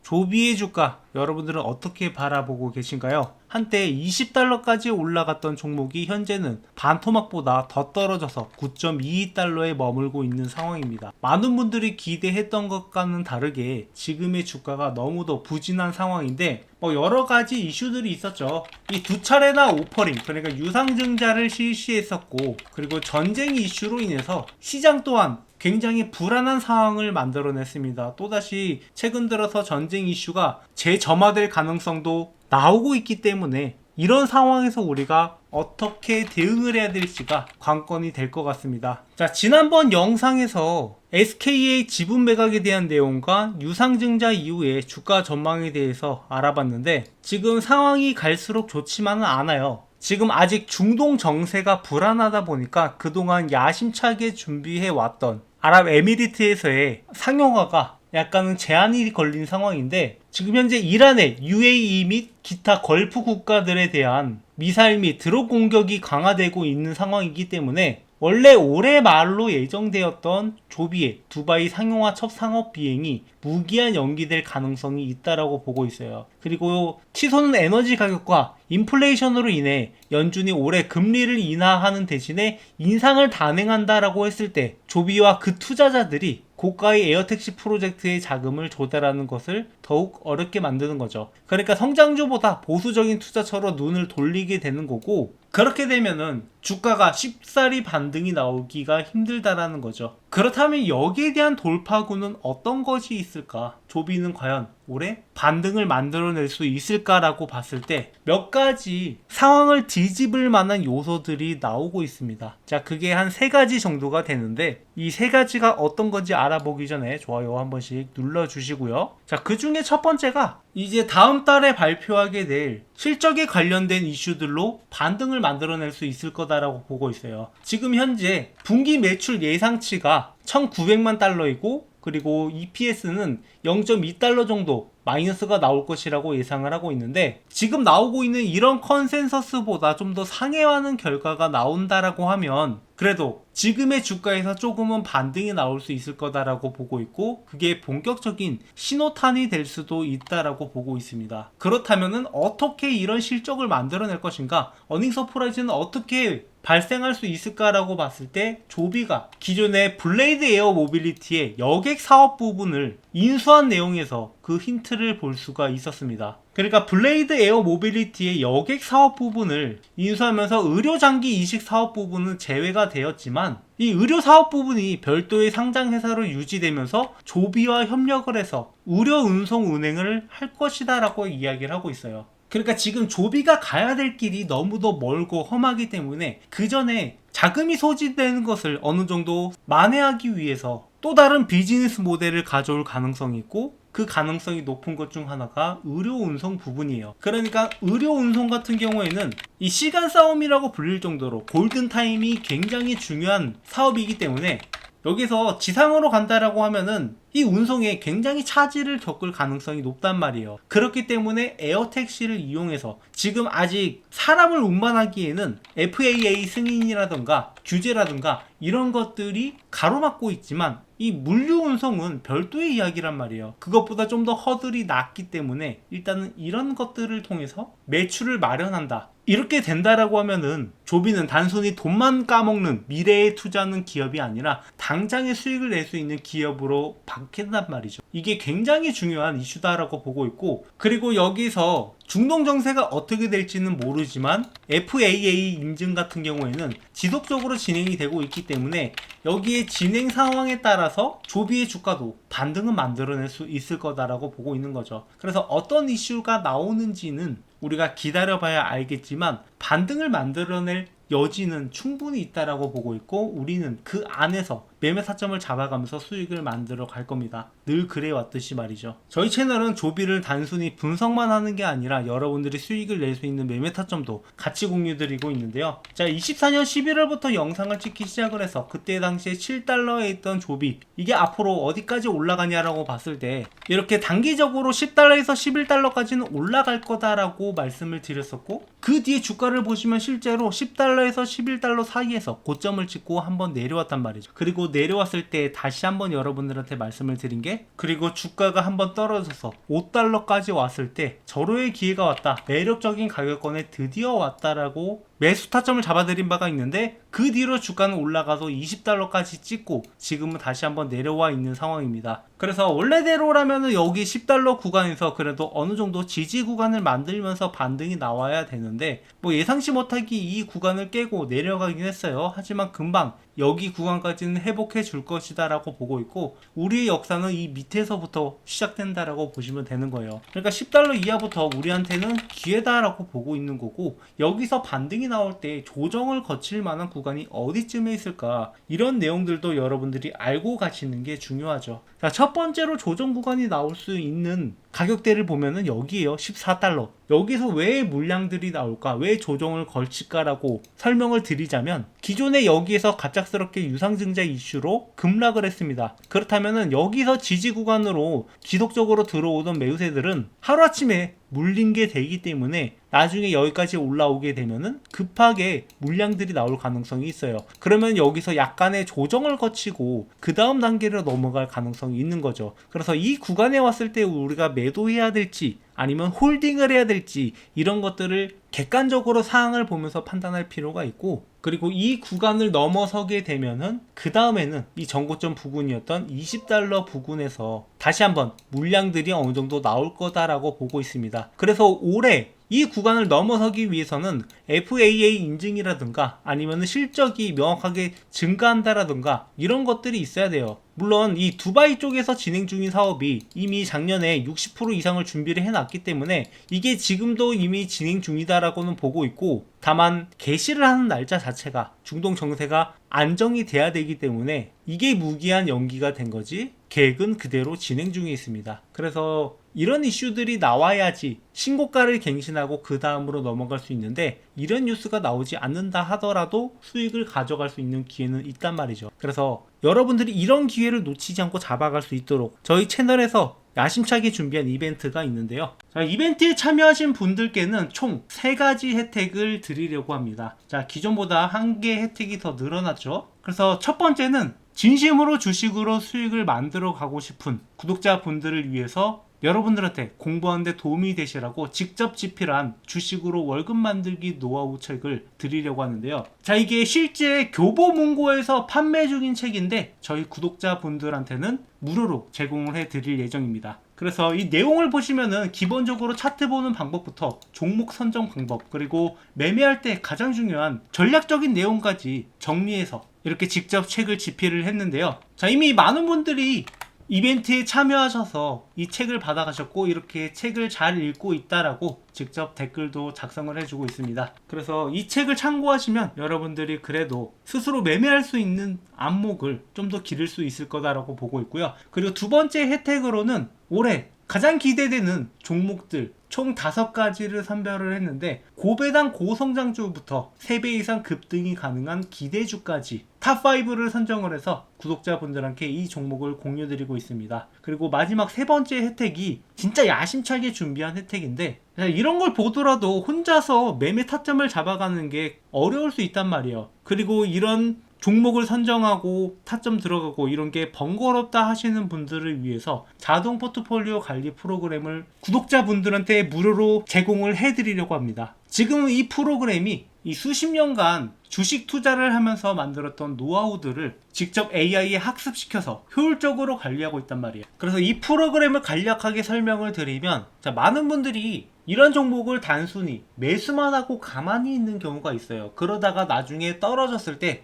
조비의 주가 여러분들은 어떻게 바라보고 계신가요? 한때 20달러까지 올라갔던 종목이 현재는 반토막보다 더 떨어져서 9.22달러에 머물고 있는 상황입니다. 많은 분들이 기대했던 것과는 다르게 지금의 주가가 너무도 부진한 상황인데 여러 가지 이슈들이 있었죠. 이 두 차례나 오퍼링, 그러니까 유상증자를 실시했었고, 그리고 전쟁 이슈로 인해서 시장 또한 굉장히 불안한 상황을 만들어냈습니다. 또다시 최근 들어서 전쟁 이슈가 재점화될 가능성도 나오고 있기 때문에 이런 상황에서 우리가 어떻게 대응을 해야 될지가 관건이 될 것 같습니다. 자, 지난번 영상에서 SK의 지분 매각에 대한 내용과 유상증자 이후에 주가 전망에 대해서 알아봤는데 지금 상황이 갈수록 좋지만은 않아요. 지금 아직 중동 정세가 불안하다 보니까 그동안 야심차게 준비해왔던 아랍에미리트에서의 상용화가 약간은 제한이 걸린 상황인데 지금 현재 이란의 UAE 및 기타 걸프 국가들에 대한 미사일 및 드론 공격이 강화되고 있는 상황이기 때문에 원래 올해 말로 예정되었던 조비의 두바이 상용화 첫 상업 비행이 무기한 연기될 가능성이 있다라고 보고 있어요. 그리고 치솟는 에너지 가격과 인플레이션으로 인해 연준이 올해 금리를 인하하는 대신에 인상을 단행한다라고 했을 때 조비와 그 투자자들이 고가의 에어택시 프로젝트의 자금을 조달하는 것을 더욱 어렵게 만드는 거죠. 그러니까 성장주보다 보수적인 투자처로 눈을 돌리게 되는 거고, 그렇게 되면은 주가가 쉽사리 반등이 나오기가 힘들다라는 거죠. 그렇다면 여기에 대한 돌파구는 어떤 것이 있을까? 조비는 과연 올해 반등을 만들어낼 수 있을까라고 봤을 때 몇 가지 상황을 뒤집을 만한 요소들이 나오고 있습니다. 자, 그게 한 3가지 정도가 되는데 이 3가지가 어떤 건지 알아보기 전에 좋아요 한 번씩 눌러주시고요. 자, 그 중에 첫 번째가 이제 다음 달에 발표하게 될 실적에 관련된 이슈들로 반등을 만들어낼 수 있을 거다라고 보고 있어요. 지금 현재 분기 매출 예상치가 1,900만 달러이고 그리고 EPS는 0.2달러 정도 마이너스가 나올 것이라고 예상을 하고 있는데 지금 나오고 있는 이런 컨센서스보다 좀 더 상회하는 결과가 나온다라고 하면 그래도 지금의 주가에서 조금은 반등이 나올 수 있을 거다라고 보고 있고 그게 본격적인 신호탄이 될 수도 있다라고 보고 있습니다. 그렇다면은 어떻게 이런 실적을 만들어낼 것인가? 어닝 서프라이즈는 어떻게 발생할 수 있을까라고 봤을 때 조비가 기존의 블레이드 에어 모빌리티의 여객 사업 부분을 인수한 내용에서 그 힌트를 볼 수가 있었습니다. 그러니까 블레이드 에어 모빌리티의 여객 사업 부분을 인수하면서 의료 장기 이식 사업 부분은 제외가 되었지만 이 의료 사업 부분이 별도의 상장 회사로 유지되면서 조비와 협력을 해서 의료 운송 운행을 할 것이다 라고 이야기를 하고 있어요. 그러니까 지금 조비가 가야 될 길이 너무도 멀고 험하기 때문에 그 전에 자금이 소진되는 것을 어느 정도 만회하기 위해서 또 다른 비즈니스 모델을 가져올 가능성이 있고 그 가능성이 높은 것 중 하나가 의료 운송 부분이에요. 그러니까 의료 운송 같은 경우에는 이 시간 싸움이라고 불릴 정도로 골든타임이 굉장히 중요한 사업이기 때문에 여기서 지상으로 간다라고 하면은 이 운송에 굉장히 차질을 겪을 가능성이 높단 말이에요. 그렇기 때문에 에어택시를 이용해서 지금 아직 사람을 운반하기에는 FAA 승인이라던가 규제라던가 이런 것들이 가로막고 있지만 이 물류 운송은 별도의 이야기란 말이에요. 그것보다 좀 더 허들이 낮기 때문에 일단은 이런 것들을 통해서 매출을 마련한다. 이렇게 된다라고 하면은 조비는 단순히 돈만 까먹는 미래에 투자하는 기업이 아니라 당장의 수익을 낼 수 있는 기업으로 바뀐단 말이죠. 이게 굉장히 중요한 이슈다라고 보고 있고 그리고 여기서 중동 정세가 어떻게 될지는 모르지만 FAA 인증 같은 경우에는 지속적으로 진행이 되고 있기 때문에 여기에 진행 상황에 따라서 조비의 주가도 반등은 만들어낼 수 있을 거다라고 보고 있는 거죠. 그래서 어떤 이슈가 나오는지는 우리가 기다려봐야 알겠지만 반등을 만들어낼 여지는 충분히 있다라고 보고 있고 우리는 그 안에서 매매 타점을 잡아가면서 수익을 만들어 갈 겁니다. 늘 그래왔듯이 말이죠. 저희 채널은 조비를 단순히 분석만 하는 게 아니라 여러분들이 수익을 낼 수 있는 매매 타점도 같이 공유드리고 있는데요. 자, 24년 11월부터 영상을 찍기 시작을 해서 그때 당시에 7달러에 있던 조비 이게 앞으로 어디까지 올라가냐라고 봤을 때 이렇게 단기적으로 10달러에서 11달러까지는 올라갈 거다라고 말씀을 드렸었고 그 뒤에 주가를 보시면 실제로 10달러에서 11달러 사이에서 고점을 찍고 한번 내려왔단 말이죠. 그리고 내려왔을 때 다시 한번 여러분들한테 말씀을 드린 게, 그리고 주가가 한번 떨어져서 5달러까지 왔을 때 절호의 기회가 왔다, 매력적인 가격권에 드디어 왔다라고 매수 타점을 잡아드린 바가 있는데, 그 뒤로 주가는 올라가서 20달러까지 찍고 지금은 다시 한번 내려와 있는 상황입니다. 그래서 원래대로라면 여기 10달러 구간에서 그래도 어느 정도 지지 구간을 만들면서 반등이 나와야 되는데, 뭐 예상치 못하게 이 구간을 깨고 내려가긴 했어요. 하지만 금방 여기 구간까지는 회복해 줄 것이다 라고 보고 있고, 우리의 역사는 이 밑에서부터 시작된다 라고 보시면 되는 거예요. 그러니까 10달러 이하부터 우리한테는 기회다 라고 보고 있는 거고, 여기서 반등이 나올 때 조정을 거칠 만한 구간이 어디쯤에 있을까, 이런 내용들도 여러분들이 알고 가시는 게 중요하죠. 자, 첫 번째로 조정 구간이 나올 수 있는 가격대를 보면은 여기에요. 14달러. 여기서 왜 물량들이 나올까, 왜 조정을 걸칠까라고 설명을 드리자면, 기존에 여기에서 갑작스럽게 유상증자 이슈로 급락을 했습니다. 그렇다면은 여기서 지지 구간으로 지속적으로 들어오던 매수세들은 하루아침에 물린 게 되기 때문에 나중에 여기까지 올라오게 되면은 급하게 물량들이 나올 가능성이 있어요. 그러면 여기서 약간의 조정을 거치고 그 다음 단계로 넘어갈 가능성이 있는 거죠. 그래서 이 구간에 왔을 때 우리가 매도해야 될지 아니면 홀딩을 해야 될지, 이런 것들을 객관적으로 상황을 보면서 판단할 필요가 있고, 그리고 이 구간을 넘어서게 되면은 그 다음에는 이 전고점 부근이었던 20달러 부근에서 다시 한번 물량들이 어느 정도 나올 거다라고 보고 있습니다. 그래서 올해 이 구간을 넘어서기 위해서는 FAA 인증이라든가 아니면 실적이 명확하게 증가한다라든가 이런 것들이 있어야 돼요. 물론 이 두바이 쪽에서 진행 중인 사업이 이미 작년에 60% 이상을 준비를 해놨기 때문에 이게 지금도 이미 진행 중이다라고는 보고 있고, 다만 개시를 하는 날짜 자체가 중동 정세가 안정이 돼야 되기 때문에 이게 무기한 연기가 된 거지, 계획은 그대로 진행 중에 있습니다. 그래서 이런 이슈들이 나와야지 신고가를 갱신하고 그 다음으로 넘어갈 수 있는데, 이런 뉴스가 나오지 않는다 하더라도 수익을 가져갈 수 있는 기회는 있단 말이죠. 그래서 여러분들이 이런 기회를 놓치지 않고 잡아갈 수 있도록 저희 채널에서 야심차게 준비한 이벤트가 있는데요. 자, 이벤트에 참여하신 분들께는 총 3가지 혜택을 드리려고 합니다. 자, 기존보다 1개 혜택이 더 늘어났죠. 그래서 첫 번째는 진심으로 주식으로 수익을 만들어 가고 싶은 구독자분들을 위해서 여러분들한테 공부하는데 도움이 되시라고 직접 집필한 주식으로 월급 만들기 노하우 책을 드리려고 하는데요. 자, 이게 실제 교보문고에서 판매 중인 책인데 저희 구독자분들한테는 무료로 제공을 해드릴 예정입니다. 그래서 이 내용을 보시면은 기본적으로 차트 보는 방법부터 종목 선정 방법, 그리고 매매할 때 가장 중요한 전략적인 내용까지 정리해서 이렇게 직접 책을 집필을 했는데요. 자, 이미 많은 분들이 이벤트에 참여하셔서 이 책을 받아가셨고, 이렇게 책을 잘 읽고 있다라고 직접 댓글도 작성을 해주고 있습니다. 그래서 이 책을 참고하시면 여러분들이 그래도 스스로 매매할 수 있는 안목을 좀 더 기를 수 있을 거다라고 보고 있고요. 그리고 두 번째 혜택으로는 올해 가장 기대되는 종목들 총 5가지를 선별을 했는데, 고배당 고성장주부터 3배 이상 급등이 가능한 기대주까지 탑5를 선정을 해서 구독자분들한테 이 종목을 공유드리고 있습니다. 그리고 마지막 3번째 혜택이 진짜 야심차게 준비한 혜택인데, 이런 걸 보더라도 혼자서 매매 타점을 잡아가는 게 어려울 수 있단 말이에요. 그리고 이런 종목을 선정하고 타점 들어가고 이런 게 번거롭다 하시는 분들을 위해서 자동 포트폴리오 관리 프로그램을 구독자분들한테 무료로 제공을 해드리려고 합니다. 지금 이 프로그램이 이 수십 년간 주식 투자를 하면서 만들었던 노하우들을 직접 AI에 학습시켜서 효율적으로 관리하고 있단 말이에요. 그래서 이 프로그램을 간략하게 설명을 드리면, 자, 많은 분들이 이런 종목을 단순히 매수만 하고 가만히 있는 경우가 있어요. 그러다가 나중에 떨어졌을 때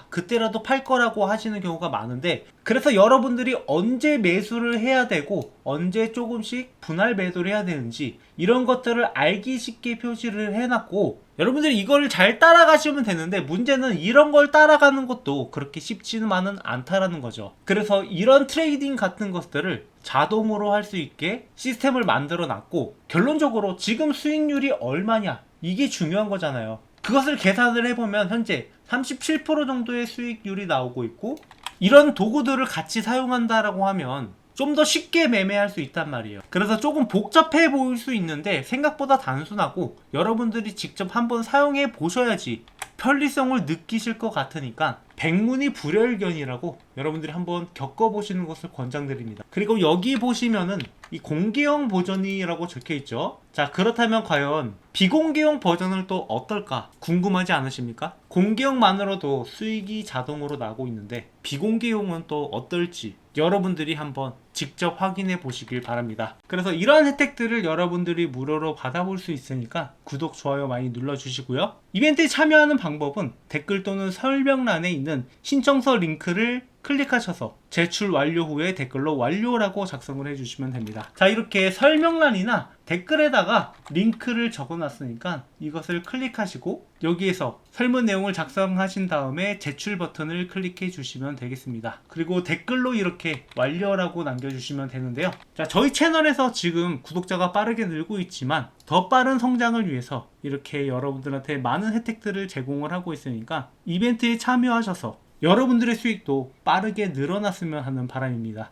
그때라도 팔 거라고 하시는 경우가 많은데, 그래서 여러분들이 언제 매수를 해야 되고 언제 조금씩 분할 매도를 해야 되는지 이런 것들을 알기 쉽게 표시를 해놨고, 여러분들이 이걸 잘 따라가시면 되는데, 문제는 이런 걸 따라가는 것도 그렇게 쉽지만은 않다라는 거죠. 그래서 이런 트레이딩 같은 것들을 자동으로 할 수 있게 시스템을 만들어 놨고, 결론적으로 지금 수익률이 얼마냐, 이게 중요한 거잖아요. 그것을 계산을 해보면 현재 37% 정도의 수익률이 나오고 있고, 이런 도구들을 같이 사용한다라고 하면 좀 더 쉽게 매매할 수 있단 말이에요. 그래서 조금 복잡해 보일 수 있는데 생각보다 단순하고, 여러분들이 직접 한번 사용해 보셔야지 편리성을 느끼실 것 같으니까 백문이 불여일견이라고 여러분들이 한번 겪어보시는 것을 권장드립니다. 그리고 여기 보시면은 이 공개형 버전이라고 적혀있죠. 자, 그렇다면 과연 비공개형 버전은 또 어떨까 궁금하지 않으십니까? 공개형만으로도 수익이 자동으로 나고 있는데 비공개형은 또 어떨지 여러분들이 한번 직접 확인해 보시길 바랍니다. 그래서 이러한 혜택들을 여러분들이 무료로 받아볼 수 있으니까 구독, 좋아요 많이 눌러주시고요. 이벤트에 참여하는 방법은 댓글 또는 설명란에 있는 신청서 링크를 클릭하셔서 제출 완료 후에 댓글로 완료라고 작성을 해주시면 됩니다. 자, 이렇게 설명란이나 댓글에다가 링크를 적어놨으니까 이것을 클릭하시고 여기에서 설문 내용을 작성하신 다음에 제출 버튼을 클릭해 주시면 되겠습니다. 그리고 댓글로 이렇게 완료라고 남겨주시면 되는데요. 자, 저희 채널에서 지금 구독자가 빠르게 늘고 있지만 더 빠른 성장을 위해서 이렇게 여러분들한테 많은 혜택들을 제공을 하고 있으니까 이벤트에 참여하셔서 여러분들의 수익도 빠르게 늘어났으면 하는 바람입니다.